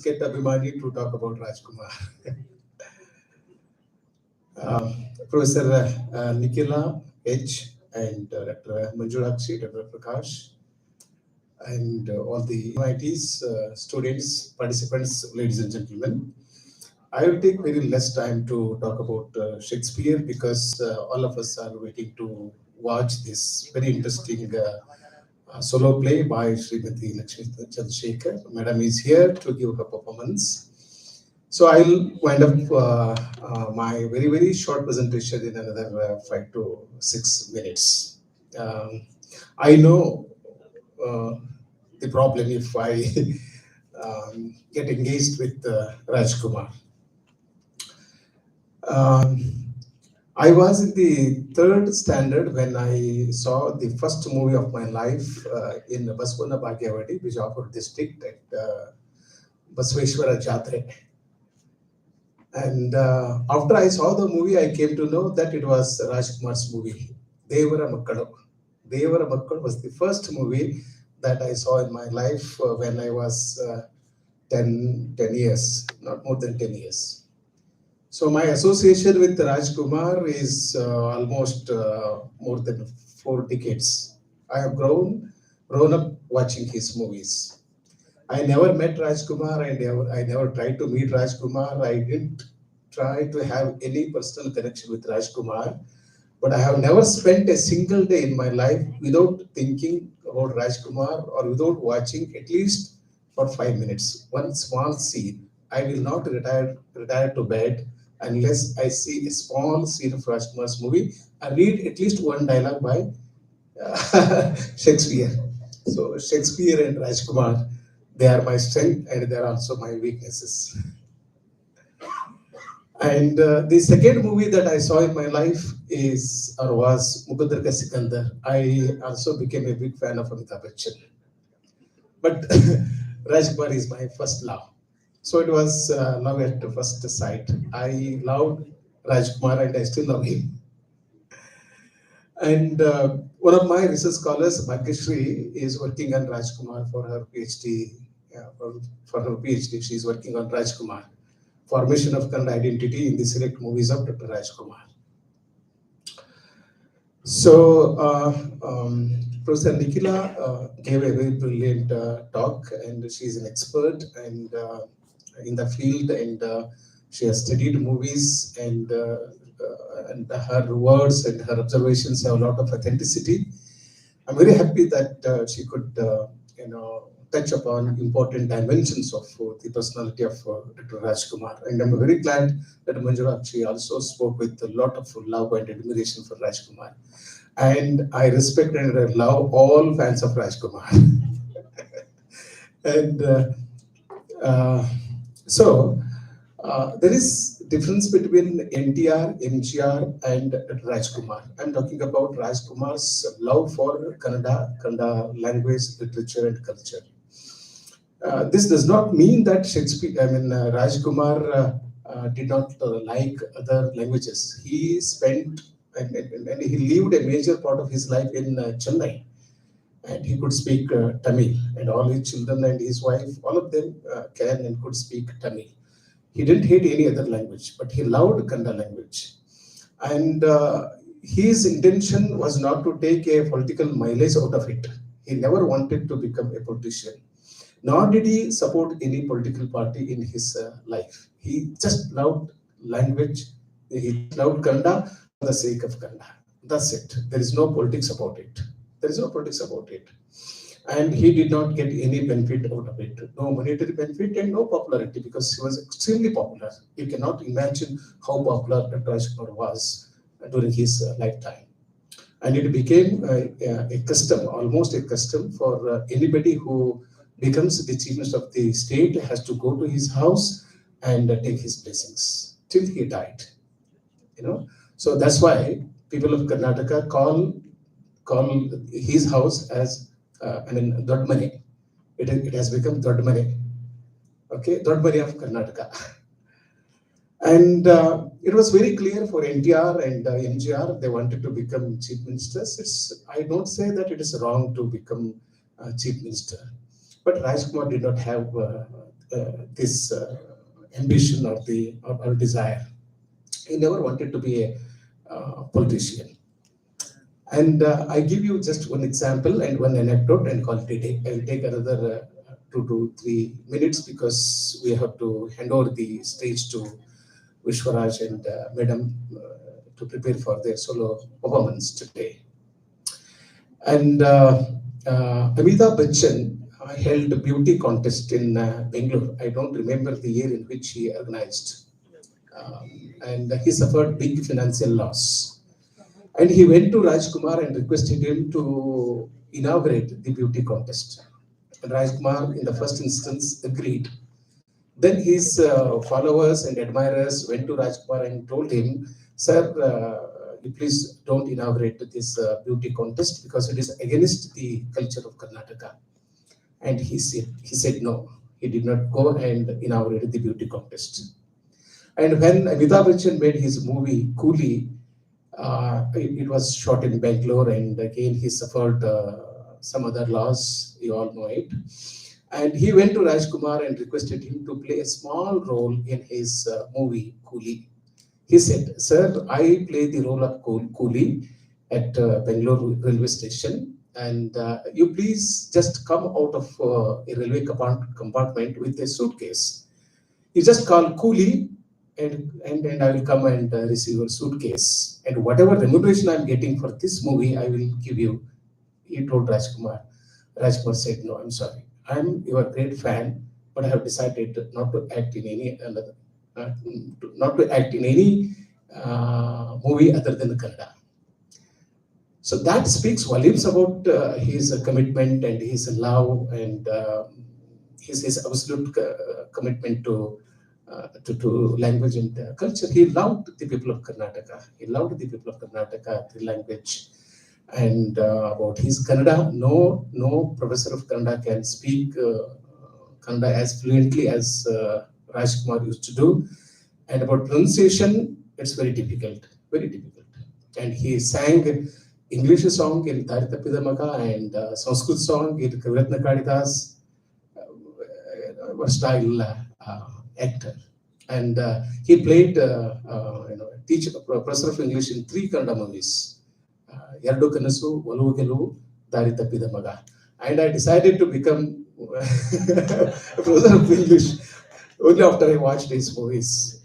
Get Abhimani to talk about Rajkumar. Professor Nikhila H. and Dr. Manjurakshi, Dr. Prakash, and all the MIT's students, participants, ladies and gentlemen. I will take very less time to talk about Shakespeare because all of us are waiting to watch this very interesting solo play by Srimati Lakshmi Chandrasekhar. Madam is here to give her performance. So I'll wind up my very short presentation in another 5 to 6 minutes. Um, I know uh, the problem if I get engaged with Rajkumar. Um, I was in the third standard when I saw the first movie of my life in Baswana Bhagyavadi, Bijapur district at Basveshwara Jatre. And after I saw the movie, I came to know that it was Rajkumar's movie, Devara Makkadu. Devara Makkadu was the first movie that I saw in my life when I was 10 years, not more than 10 years. So my association with Rajkumar is almost more than 4 decades. I have grown up watching his movies. I never met Rajkumar. I never tried to meet Rajkumar. I didn't try to have any personal connection with Rajkumar. But I have never spent a single day in my life without thinking about Rajkumar or without watching at least for 5 minutes. One small scene. I will not retire to bed unless I see a small scene of Rajkumar's movie and read at least one dialogue by Shakespeare. So Shakespeare and Rajkumar, they are my strength and they are also my weaknesses. And the second movie that I saw in my life is or was Mukaddar Ka Sikandar. I also became a big fan of Amitabh Bachchan. But Rajkumar is my first love. So it was love at first sight. I loved Rajkumar and I still love him. And one of my research scholars, Bhagyashree, is working on Rajkumar for her PhD. For her PhD, she is working on Rajkumar, formation of Kannada identity in the select movies of Dr. Rajkumar. So, Professor Nikhila gave a very brilliant talk, and she is an expert and in the field, and she has studied movies, and her words and her observations have a lot of authenticity. I'm very happy that she could, touch upon important dimensions of the personality of Dr. Rajkumar. And I'm very glad that Manjurakshi also spoke with a lot of love and admiration for Rajkumar. And I respect and I love all fans of Rajkumar. And uh, so there is difference between NTR, MGR, and Rajkumar. I'm talking about Rajkumar's love for Kannada language, literature, and culture. This does not mean that Rajkumar did not like other languages. He spent and he lived a major part of his life in Chennai, and he could speak Tamil, and all his children and his wife, all of them can and could speak Tamil. He didn't hate any other language, but he loved Kannada language. And his intention was not to take a political mileage out of it. He never wanted to become a politician, nor did he support any political party in his life. He just loved language. He loved Kannada for the sake of Kannada. That's it. There is no politics about it. There is no politics about it. And he did not get any benefit out of it. No monetary benefit and no popularity because he was extremely popular. You cannot imagine how popular Dr. Rajkumar was during his lifetime. And it became a custom, almost a custom for anybody who becomes the chief minister of the state has to go to his house and take his blessings till he died. So that's why people of Karnataka call his house as Dodmane. It has become Dodmane. Okay, Dodmane of Karnataka. And it was very clear for NTR and MGR, they wanted to become chief ministers. I don't say that it is wrong to become chief minister, but Rajkumar did not have this ambition or desire. He never wanted to be a politician. And I give you just one example and one anecdote and call it a day. I will take another 2 to 3 minutes because we have to hand over the stage to Vishwaraj and Madam to prepare for their solo performance today. And Amitabh Bachchan held a beauty contest in Bangalore. I don't remember the year in which he organized. And he suffered big financial loss. And he went to Rajkumar and requested him to inaugurate the beauty contest. And Rajkumar, in the first instance, agreed. Then his followers and admirers went to Rajkumar and told him, "Sir, you please don't inaugurate this beauty contest because it is against the culture of Karnataka." And he said no. He did not go and inaugurate the beauty contest. And when Amitabh Bachchan made his movie Coolie, it was shot in Bangalore, and again he suffered some other loss. You all know it. And he went to Rajkumar and requested him to play a small role in his movie Coolie. He said, "Sir, I play the role of Coolie at Bangalore railway station, and you please just come out of a railway compartment with a suitcase. You just call Coolie, and I will come and receive your suitcase. And whatever remuneration I'm getting for this movie, I will give you." He told Rajkumar. Rajkumar said, "No, I'm sorry. I'm your great fan, but I have decided not to act in any another, not to act in any movie other than Kannada." So that speaks volumes about his commitment and his love and his absolute commitment to language and culture. He loved the people of Karnataka. He loved the people of Karnataka, the language. And about his Kannada, no professor of Kannada can speak Kannada as fluently as Rajkumar used to do. And about pronunciation, it's very difficult, very difficult. And he sang English song in Taritapidamaga and Sanskrit song in Kaviratna Kalidas, versatile actor. And he played, teacher, professor of English in 3 Kannada movies. Yardu Kanasu, Valu Gelu, Dari Tappida Maga. And I decided to become a professor of English only after I watched these movies.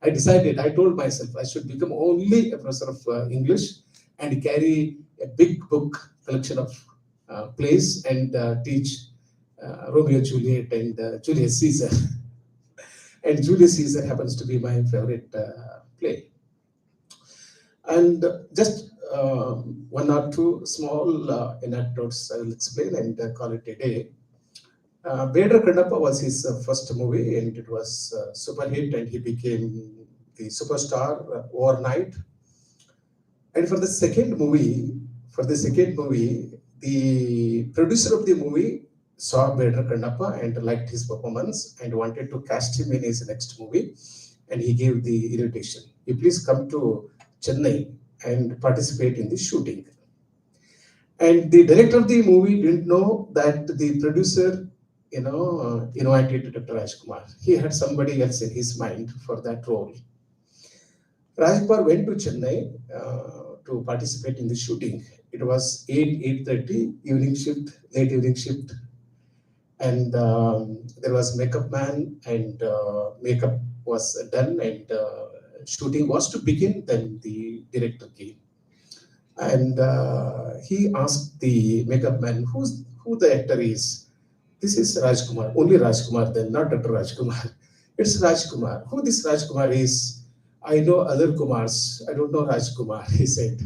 I told myself I should become only a professor of English and carry a big book collection of plays and teach Romeo Juliet and Julius Caesar. And Julius Caesar happens to be my favorite play. And just one or two small anecdotes I will explain and call it a day. Bedra Kannappa was his first movie, and it was super hit, and he became the superstar overnight. And for the second movie, the producer of the movie saw Bedra Kannappa and liked his performance and wanted to cast him in his next movie. And he gave the invitation, "You please come to Chennai and participate in the shooting." And the director of the movie didn't know that the producer, invited Dr. Rajkumar. He had somebody else in his mind for that role. Rajkumar went to Chennai to participate in the shooting. It was 8:30 evening shift, late evening shift. And there was makeup man, and makeup was done, and shooting was to begin. Then the director came, and he asked the makeup man who the actor is. "This is Rajkumar, only Rajkumar, then not Dr. Rajkumar." "It's Rajkumar." "Who this Rajkumar is?" "I know other Kumars, I don't know Rajkumar," he said.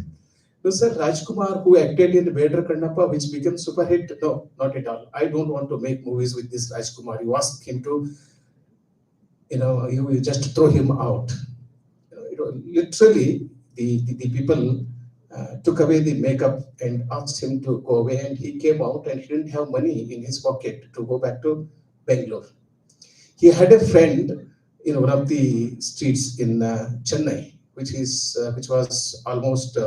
"No, sir, Rajkumar, who acted in Bedra Kannappa, which became super hit." "No, not at all. I don't want to make movies with this Rajkumar. You ask him to, you just throw him out." Literally, the people took away the makeup and asked him to go away, and he came out and he didn't have money in his pocket to go back to Bangalore. He had a friend in one of the streets in Chennai, which was almost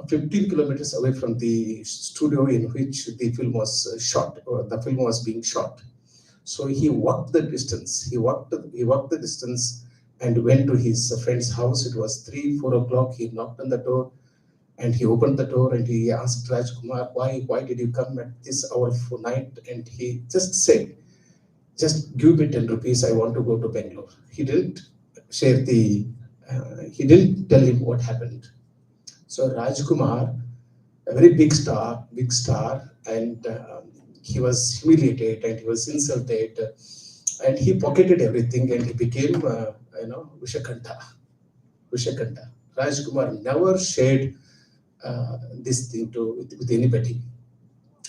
15 kilometers away from the studio in which the film was shot, or the film was being shot. So he walked the distance. He walked the distance and went to his friend's house. It was 3, 4 o'clock. He knocked on the door and he opened the door and he asked Rajkumar, why did you come at this hour for night? And he just said, just give me 10 rupees. I want to go to Bangalore. He didn't tell him what happened. So Rajkumar, a very big star, and he was humiliated and he was insulted, and he pocketed everything and he became, Vishakanta. Vishakanta. Rajkumar never shared this thing with anybody.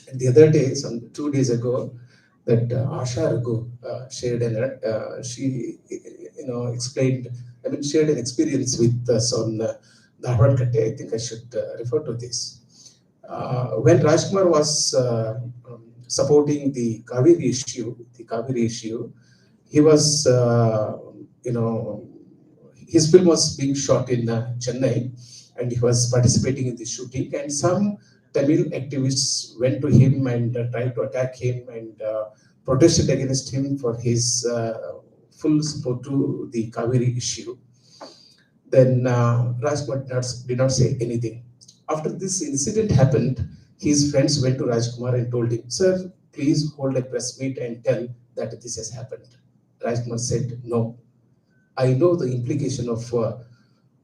And the other day, some 2 days ago, that Asha Raghu shared she explained, shared an experience with us on Dharwad Katte. I think I should refer to this. When Rajkumar was supporting the Kaveri issue, he was, his film was being shot in Chennai, and he was participating in the shooting. And some Tamil activists went to him and tried to attack him and protested against him for his full support to the Kaveri issue. Then Rajkumar did not say anything. After this incident happened, his friends went to Rajkumar and told him, "Sir, please hold a press meet and tell that this has happened." Rajkumar said, "No, I know the implication of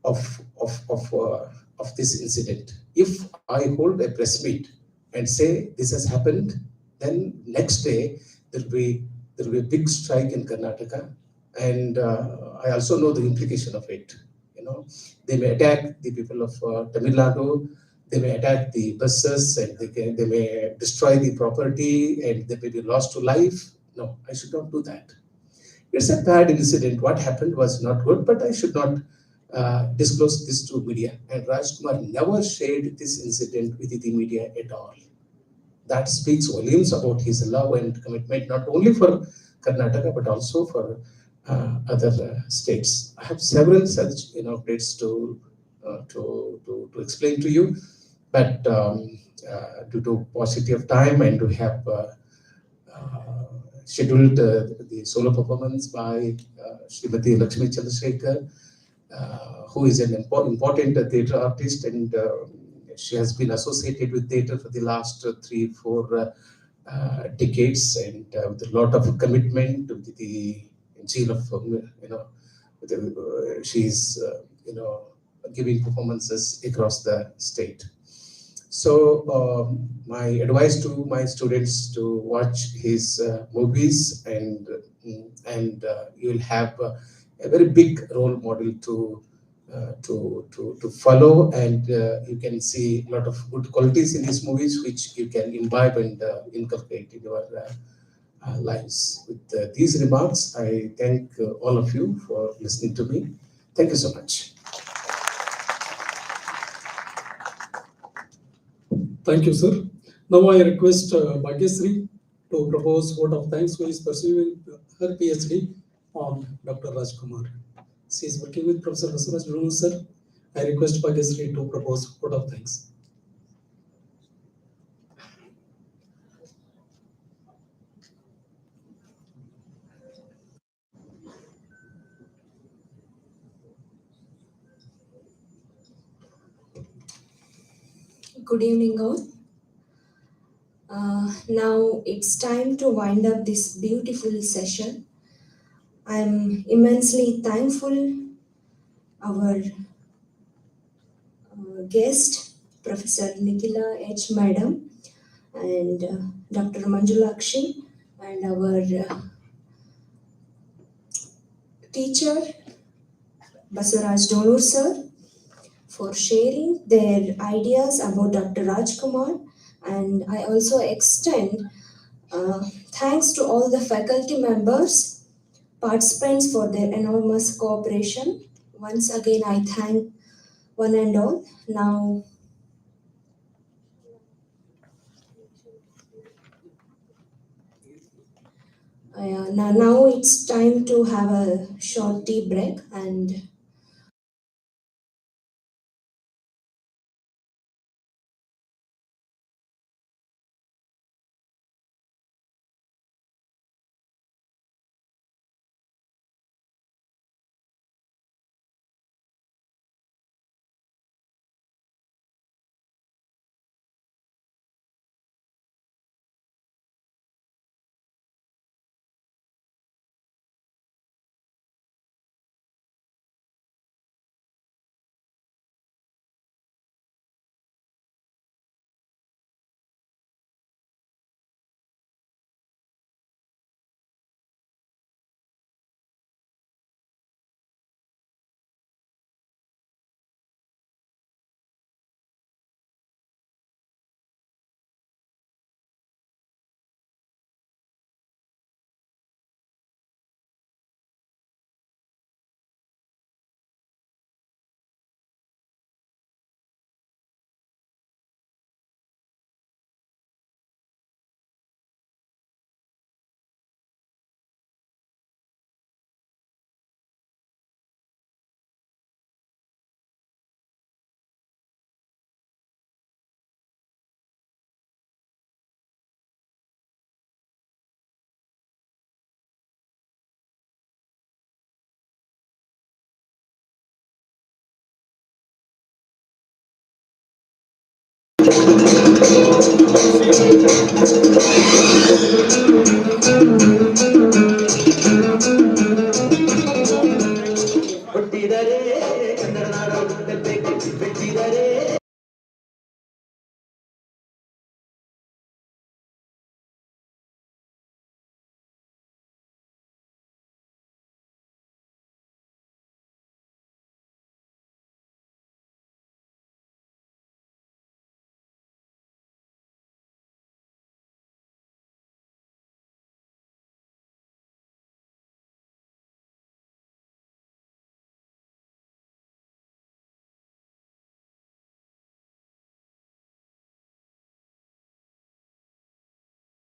of this incident. If I hold a press meet and say this has happened, then next day there will be a big strike in Karnataka, and I also know the implication of it. You know, they may attack the people of Tamil Nadu. They may attack the buses, and they may destroy the property, and they may be lost to life. No, I should not do that. It's a bad incident. What happened was not good, but I should not disclose this to media." And Rajkumar never shared this incident with the media at all. That speaks volumes about his love and commitment, not only for Karnataka, but also for other states. I have several such updates to explain to you, but due to paucity of time and to have uh, scheduled the solo performance by Srimati Lakshmi Chandrasekhar, who is an important theatre artist, and she has been associated with theatre for the last 3, 4 decades, and with a lot of commitment with the zeal of, she's, giving performances across the state. So my advice to my students to watch his movies, and you will have a very big role model to follow, and you can see a lot of good qualities in his movies which you can imbibe and inculcate in your lives. With these remarks, I thank all of you for listening to me. Thank you so much. Thank you, sir. Now I request Bhagyasri to propose vote of thanks, who is pursuing her PhD on Dr. Rajkumar. She is working with Professor Basuraj Brunu, sir. I request Bhagyasri to propose vote of thanks. Good evening, all. Now it's time to wind up this beautiful session. I'm immensely thankful our guest, Professor Nikhila H. Madam, and Dr. Manjulakshi, and our teacher, Basuraj Donur sir, for sharing their ideas about Dr. Rajkumar. And I also extend thanks to all the faculty members, participants for their enormous cooperation. Once again, I thank one and all. Now it's time to have a short tea break, and